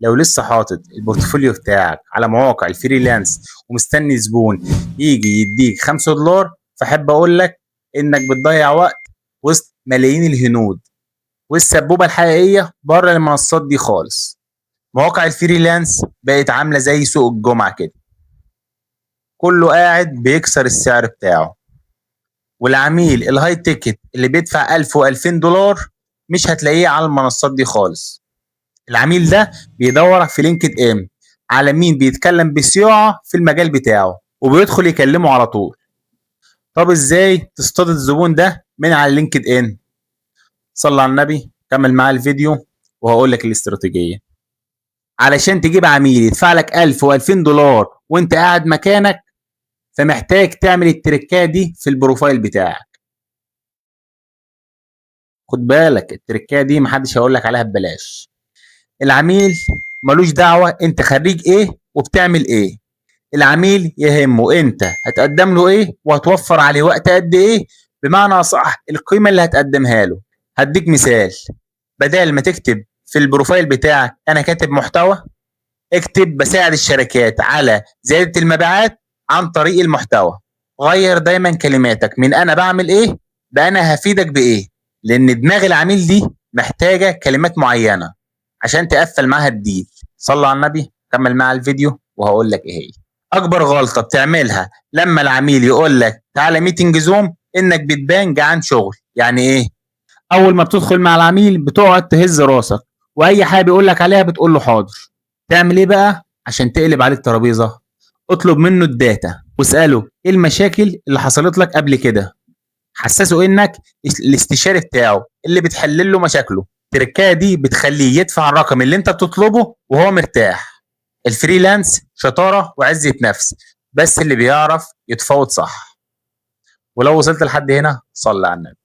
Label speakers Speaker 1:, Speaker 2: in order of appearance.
Speaker 1: لو لسه حاطط البورتفوليو بتاعك على مواقع الفريلانس ومستني زبون يجي يديك $5، فاحب اقول لك انك بتضيع وقت وسط ملايين الهنود، والسبوبة الحقيقية بره المنصات دي خالص. مواقع الفريلانس بقت عاملة زي سوق الجمعة كده، كله قاعد بيكسر السعر بتاعه، والعميل الهاي تيكت اللي بيدفع 1000 و2000 دولار مش هتلاقيه على المنصات دي خالص. العميل ده بيدور في لينكد ان على مين بيتكلم بصياعة في المجال بتاعه وبيدخل يكلمه على طول. طب ازاي تصطاد الزبون ده من على لينكد ان؟ صلى على النبي، كمل معايا الفيديو وهقول لك الاستراتيجية. علشان تجيب عميل يدفع لك 1000 و2000 دولار وانت قاعد مكانك، فمحتاج تعمل التركات دي في البروفايل بتاعك. خد بالك التركات دي محدش هيقول لك عليها ببلاش. العميل ملوش دعوة انت خريج ايه وبتعمل ايه، العميل يهمه انت هتقدم له ايه وهتوفر عليه وقت قد ايه، بمعنى صح القيمة اللي هتقدمها له. هديك مثال، بدل ما تكتب في البروفايل بتاعك انا كاتب محتوى، اكتب بساعد الشركات على زيادة المبيعات عن طريق المحتوى. غير دايما كلماتك من انا بعمل ايه بانا هفيدك بايه، لان دماغ العميل دي محتاجة كلمات معينة عشان تقفل معاها الديل. صلى على النبي، كمل معايا الفيديو وهقول لك ايه هي. اكبر غلطة بتعملها لما العميل يقول لك تعالى ميتنج زوم انك بتبان جعان شغل. يعني ايه؟ اول ما بتدخل مع العميل بتقعد تهز راسك واي حاجه بيقول لك عليها بتقول له حاضر. تعمل ايه بقى عشان تقلب عليه الترابيزه؟ اطلب منه الداتا واساله ايه المشاكل اللي حصلت لك قبل كده، حسسه انك الاستشاري بتاعه اللي بتحل له مشاكله. التركايه دي بتخليه يدفع الرقم اللي انت بتطلبه وهو مرتاح. الفريلانس شطاره وعزه نفس، بس اللي بيعرف يتفاوض صح. ولو وصلت لحد هنا صلي على النبي.